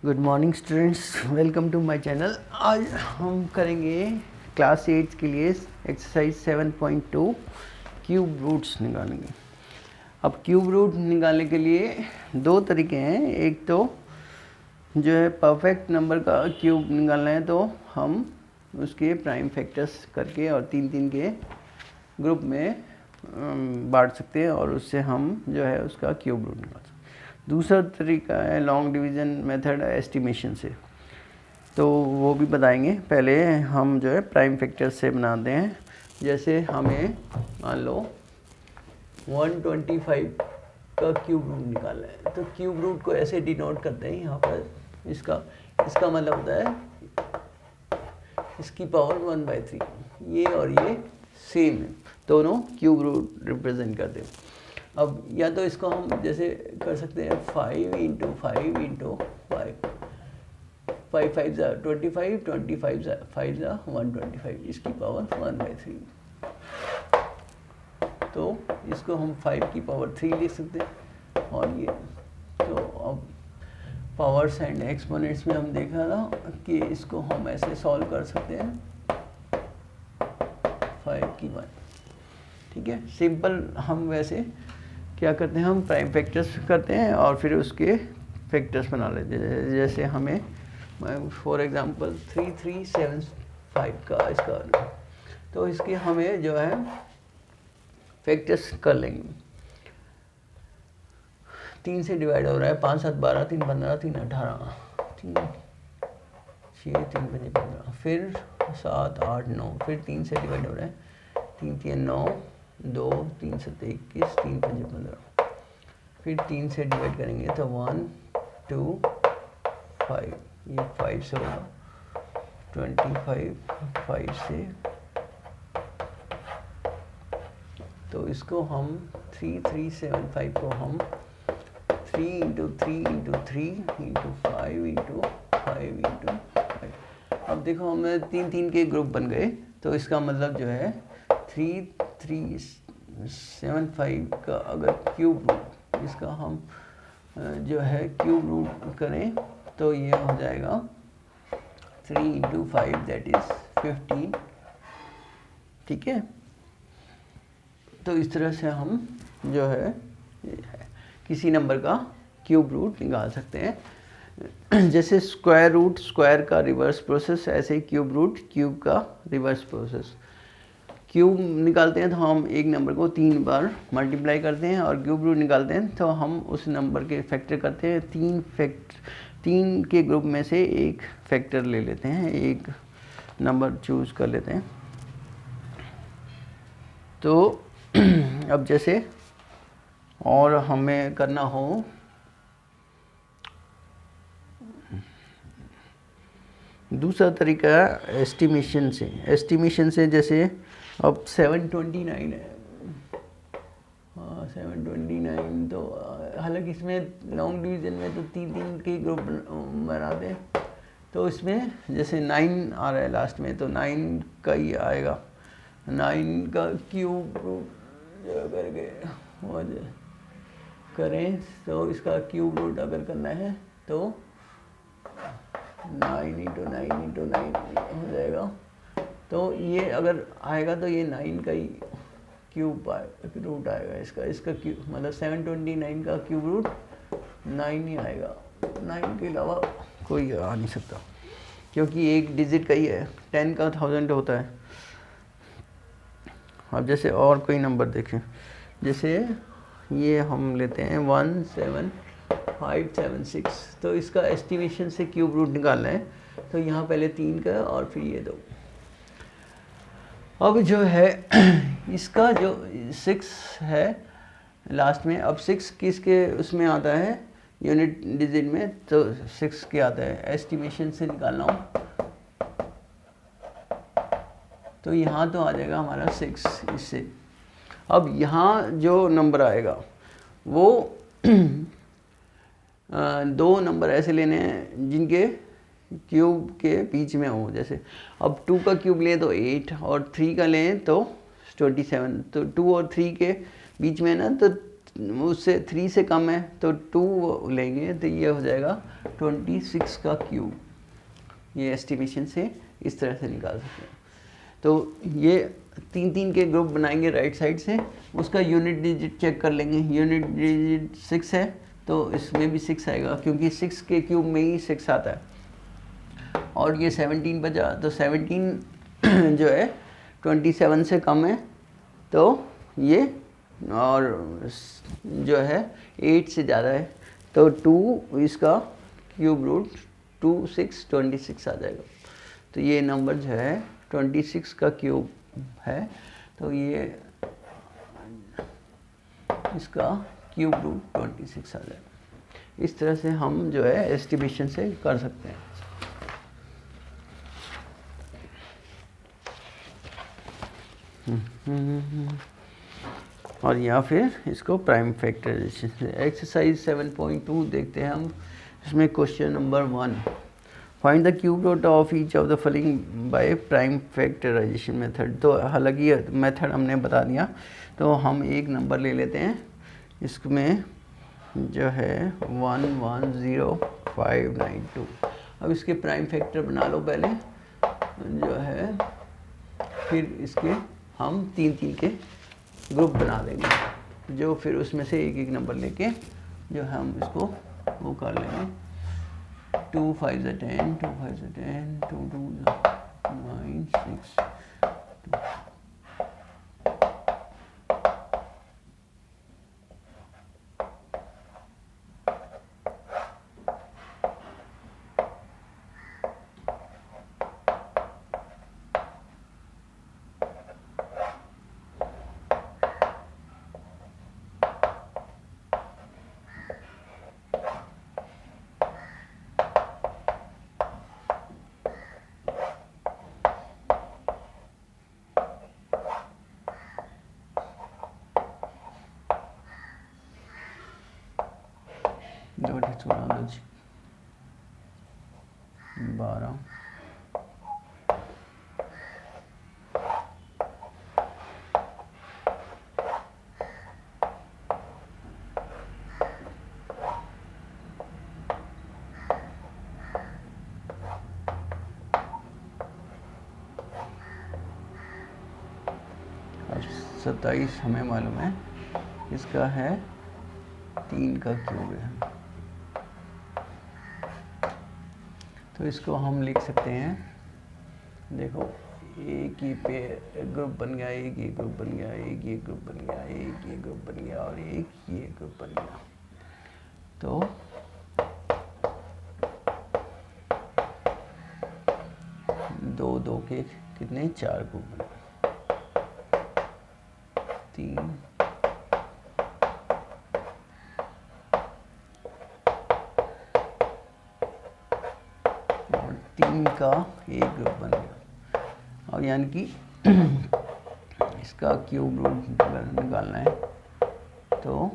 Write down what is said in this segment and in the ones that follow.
Good morning students, welcome to my channel. आज हम करेंगे क्लास 8 के लिए एक्सरसाइज 7.2 क्यूब रूट्स निकालेंगे। अब क्यूब रूट निकालने के लिए दो तरीके हैं। एक तो जो है परफेक्ट नंबर का क्यूब निकालना है तो हम उसके प्राइम फैक्टर्स करके और तीन तीन के ग्रुप में बांट सकते हैं और उससे हम जो है उसका क्यूब रूट निकाल सकते हैं। दूसरा तरीका है लॉन्ग डिवीज़न मेथड एस्टिमेशन से, तो वो भी बताएंगे। पहले हम जो है प्राइम फैक्टर से बनाते हैं। जैसे हमें मान लो 125 का क्यूब रूट निकालना है, तो क्यूब रूट को ऐसे डिनोट करते हैं यहाँ पर। इसका मतलब होता है इसकी पावर 1/3। ये और ये सेम है, दोनों क्यूब रूट रिप्रेजेंट करते हैं। अब या तो इसको हम जैसे कर सकते हैं 5 × 5 × 5, 5 5 25, 25 5 125, इसकी पावर 1/3। तो इसको हम 5 की पावर 3 लिख सकते हैं। और ये तो अब पावर्स एंड एक्सपोनेंट्स में हम देखा था कि इसको हम ऐसे सॉल्व कर सकते हैं 5 की 1। ठीक है, सिंपल। हम वैसे क्या करते हैं, हम प्राइम फैक्टर्स करते हैं और फिर उसके फैक्टर्स बना लेते हैं। जैसे हमें फॉर एग्जांपल 3375 का इसका, तो इसके हमें जो है फैक्टर्स कर लेंगे। 3 से डिवाइड हो रहा है, 5 7 12, 3 15, 3 18, 3 6 3 5 15, फिर 7 8 9, फिर 3 से डिवाइड हो रहा है, 3 3 9, 2 3 7 21, 3 5 15, फिर 3 से डिवाइड करेंगे तो 1 2 5, ये 5 से होगा 25, 5 से, तो इसको हम 3375 को हम 3 × 3 × 3 × 5 × 5 × 5। अब देखो हमें 3 3 के ग्रुप बन गए, तो इसका मतलब जो है 3375 का अगर क्यूब रूट, इसका हम जो है क्यूब रूट करें तो ये हो जाएगा 3 × 5 दैट इज 15। ठीक है, तो इस तरह से हम जो है किसी नंबर का क्यूब रूट निकाल सकते हैं। जैसे स्क्वायर रूट स्क्वायर का रिवर्स प्रोसेस, ऐसे ही क्यूब रूट क्यूब का रिवर्स प्रोसेस। क्यूब निकालते हैं तो हम एक नंबर को 3 बार मल्टीप्लाई करते हैं, और क्यूब रूट निकालते हैं तो हम उस नंबर के फैक्टर करते हैं। 3 के ग्रुप में से एक फैक्टर ले लेते हैं, एक नंबर चूज कर लेते हैं। तो अब जैसे और हमें करना हो दूसरा तरीका एस्टिमेशन से। एस्टिमेशन से जैसे अब 729 है, हाँ 729, तो हालांकि इसमें लॉन्ग डिवीज़न में तो 3 3 के ग्रुप बनाते हैं, तो इसमें जैसे 9 आ रहा है लास्ट में, तो 9 का ही आएगा। 9 का क्यूब रूट करके करें तो इसका क्यूब रूट अगर करना है तो 9 × 9 × 9 हो जाएगा। तो ये अगर आएगा तो ये 9 का ही क्यूब रूट आएगा। इसका क्यूब मतलब 729 का क्यूब रूट 9 ही आएगा, 9 के अलावा कोई आ नहीं सकता, क्योंकि एक डिजिट का ही है। 10 का 1000 होता है। अब जैसे और कोई नंबर देखें, जैसे ये हम लेते हैं 17576, तो इसका एस्टिमेशन से क्यूब रूट निकालना है, तो यहाँ पहले 3 का और फिर ये 2। अब जो है इसका जो 6 है लास्ट में, अब 6 किसके उसमें आता है यूनिट डिजिट में, तो 6 के आता है। एस्टिमेशन से निकालना हो तो यहाँ तो आ जाएगा हमारा 6 इससे। अब यहाँ जो नंबर आएगा वो 2 नंबर ऐसे लेने हैं जिनके क्यूब के बीच में हो। जैसे अब 2 का क्यूब लें तो 8 और 3 का लें तो 27, तो 2 और 3 के बीच में ना, तो उससे 3 से कम है तो 2 लेंगे, तो ये हो जाएगा 26 का क्यूब। ये एस्टिमेशन से इस तरह से निकाल सकते हैं। तो ये 3 के ग्रुप बनाएंगे राइट साइड से, उसका यूनिट डिजिट चेक कर लेंगे। यूनिट डिजिट 6 है तो इसमें भी 6 आएगा, क्योंकि 6 के क्यूब में ही 6 आता है। और ये 17 बचा, तो 17 जो है 27 से कम है तो ये, और जो है 8 से ज़्यादा है तो 2 इसका क्यूब रूट 2 6 26 आ जाएगा। तो ये नंबर जो है 26 का क्यूब है, तो ये इसका क्यूब रूट 26 आ जाएगा। इस तरह से हम जो है एस्टिमेशन से कर सकते हैं। और या फिर इसको प्राइम फैक्टराइजेशन से। एक्सरसाइज 7.2 देखते हैं हम। इसमें question number 1, find the cube root of each of the following by prime factorisation method. तो हालांकि मेथड हमने बता दिया, तो हम एक नंबर ले लेते हैं। इसमें जो है 110592। अब इसके प्राइम फैक्टर बना लो पहले, जो है फिर इसके हम 3 के ग्रुप बना देंगे, जो फिर उसमें से एक नंबर लेके जो है हम इसको वो कर लेंगे। 2 5 10, 2 5 10, 2 2 9 6 2। जोड़े 16 2 12 अब 27 हमें मालूम है, इसका है 3 का क्यूब है। तो इसको हम लिख सकते हैं, देखो एक ही पे ग्रुप बन गया, एक ये ग्रुप बन गया, एक ये ग्रुप बन गया, एक ये ग्रुप बन गया और एक ये ग्रुप बन गया। तो दो के कितने 4 ग्रुप बने, 3 और 3 का एक ग्रुप बन गया। और यानी कि इसका क्यूब रूट निकालना है, तो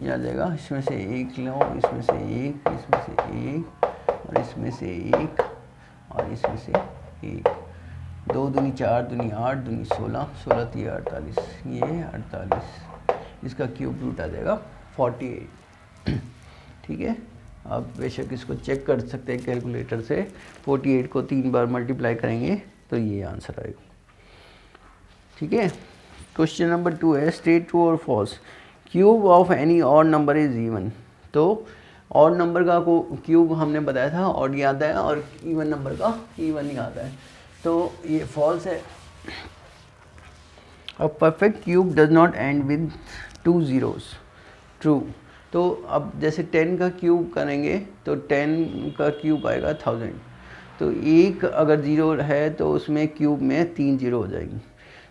ये आ जाएगा, इसमें से एक लो, इसमें से एक, इसमें से एक और इसमें से एक और इसमें से एक। 2 दूनी 4 दूनी 8 दूनी 16, 16 3 48, ये 48। इसका क्यूब रूट आ जाएगा 48। ठीक है, आप बेशक इसको चेक कर सकते हैं कैलकुलेटर से। 48 को 3 बार मल्टीप्लाई करेंगे तो ये आंसर आएगा। ठीक है, क्वेश्चन नंबर 2 है, स्टेट ट्रू और false, cube of any odd number is even. तो ऑड नंबर का को क्यूब हमने बताया था ऑड ही आता है, और इवन नंबर का इवन ही आता है, तो ये फॉल्स है। अ perfect cube does not and with 2 zeros, true. तो अब जैसे 10 का क्यूब करेंगे तो 10 का क्यूब आएगा 1000, तो एक अगर ज़ीरो है तो उसमें क्यूब में 3 ज़ीरो हो जाएंगी,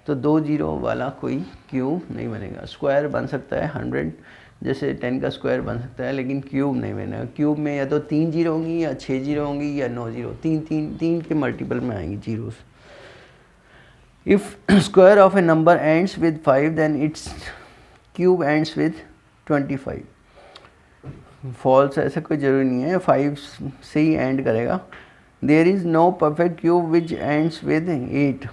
तो 2 ज़ीरो वाला कोई क्यूब नहीं बनेगा। स्क्वायर बन सकता है 100, जैसे 10 का स्क्वायर बन सकता है, लेकिन क्यूब नहीं बनेगा। क्यूब में या तो 3 ज़ीरो होंगी या 6 ज़ीरो होंगी या 9 ज़ीरो, 3 के मल्टीपल में आएंगी zeros. If square of a number ends with 5 then its cube ends with 25। False, ऐसा कोई ज़रूरी नहीं है 5 से ही एंड करेगा। There is no perfect cube which ends with 8।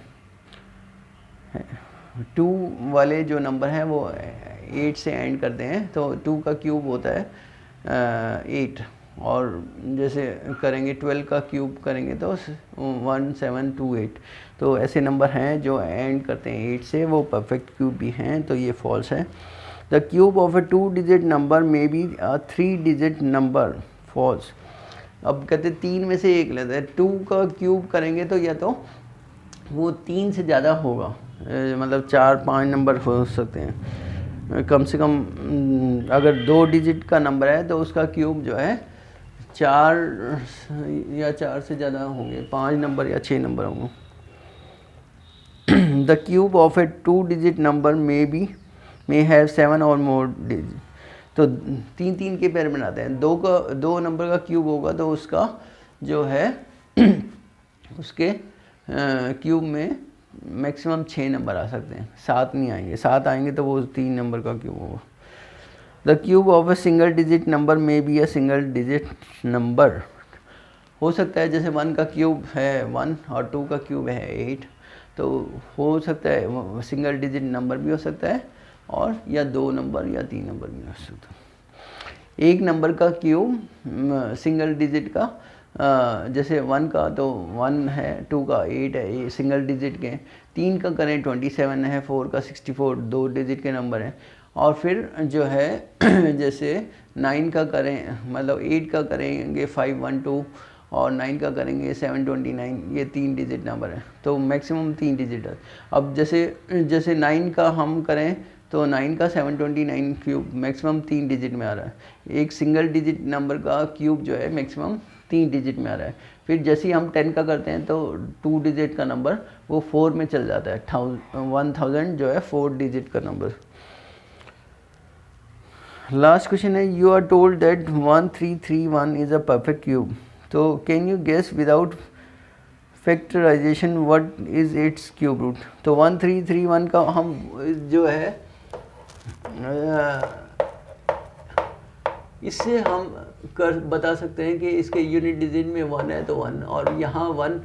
2 वाले जो नंबर हैं वो 8 से एंड करते हैं, तो 2 का क्यूब होता है 8, और जैसे करेंगे 12 का क्यूब करेंगे तो 1728। तो ऐसे नंबर हैं जो एंड करते हैं 8 से, वो परफेक्ट क्यूब भी हैं, तो ये फॉल्स है। The cube of a 2 digit number may be a 3 digit number, false. अब कहते हैं 3 में से एक लेते हैं, 2 का क्यूब करेंगे तो या तो वो 3 से ज़्यादा होगा, मतलब 4-5 नंबर हो सकते हैं कम से कम। अगर 2 डिजिट का नंबर है तो उसका क्यूब जो है 4 या 4 से ज़्यादा होंगे, 5 नंबर या 6 नंबर होंगे। The cube of A 2 digit number may have 7 और मोर डिजिट। तो 3-3 के पेयर बनाते हैं, 2 नंबर का क्यूब होगा तो उसका जो है उसके क्यूब में मैक्सिमम 6 नंबर आ सकते हैं, 7 नहीं आएंगे। 7 आएंगे तो वो 3 नंबर का क्यूब होगा। The cube of a single digit number may be a single digit number, हो सकता है जैसे 1 का क्यूब है 1 और 2 का क्यूब है 8, तो हो सकता है सिंगल डिजिट नंबर भी हो सकता है, और या 2 नंबर या 3 नंबर भी हो सकता है। एक नंबर का क्यूब सिंगल डिजिट का, जैसे 1 का तो 1 है, 2 का 8 है, ये सिंगल डिजिट के। 3 का करें 27 है, 4 का 64, 2 डिजिट के नंबर हैं। और फिर जो है जैसे 9 का करें, मतलब 8 का करेंगे 512 और 9 का करेंगे 729, ये 3 डिजिट नंबर है, तो मैक्सिमम 3 डिजिट है। अब जैसे 9 का हम करें तो 9 का 729 क्यूब मैक्सिमम 3 डिजिट में आ रहा है। एक सिंगल डिजिट नंबर का क्यूब जो है मैक्सिमम 3 डिजिट में आ रहा है। फिर जैसे ही हम 10 का करते हैं तो 2 डिजिट का नंबर वो 4 में चल जाता है। 1000 जो है 4 डिजिट का नंबर। लास्ट क्वेश्चन है, you are told that 1331 is a perfect cube, तो can you guess without factorisation what is its cube root. तो 1331 का हम जो है इससे हम बता सकते हैं कि इसके यूनिट डिजिट में 1 है तो 1, और यहाँ 1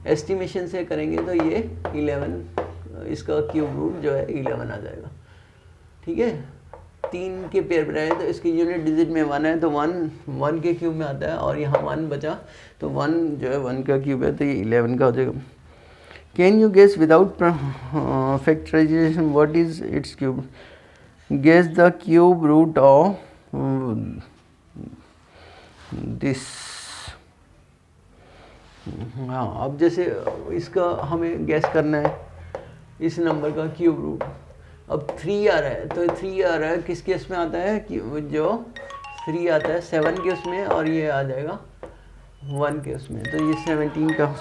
एस्टिमेशन से करेंगे तो ये 11, इसका क्यूब रूट जो है 11 आ जाएगा। ठीक है, 3 के पेयर बनाए तो इसकी यूनिट डिजिट में 1 है तो 1 के क्यूब में आता है, और यहाँ 1 बचा तो 1 जो है 1 का क्यूब है तो ये 11 का हो जाएगा। Can you guess without factorisation what is its cube. Guess the cube root of this. हाँ, अब जैसे इसका हमें गैस करना है इस नंबर का क्यूब रूट। अब 3 आ रहा है तो 3 आ रहा है किस केस में आता है कि जो 3 आता है 7 के उसमें, और ये आ जाएगा 1 के उसमें, तो ये 17 का।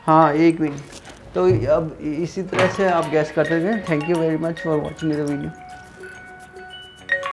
हाँ, 1 मिनट। तो अब इसी तरह से आप गैस करते हैं। Thank you very much for watching the video.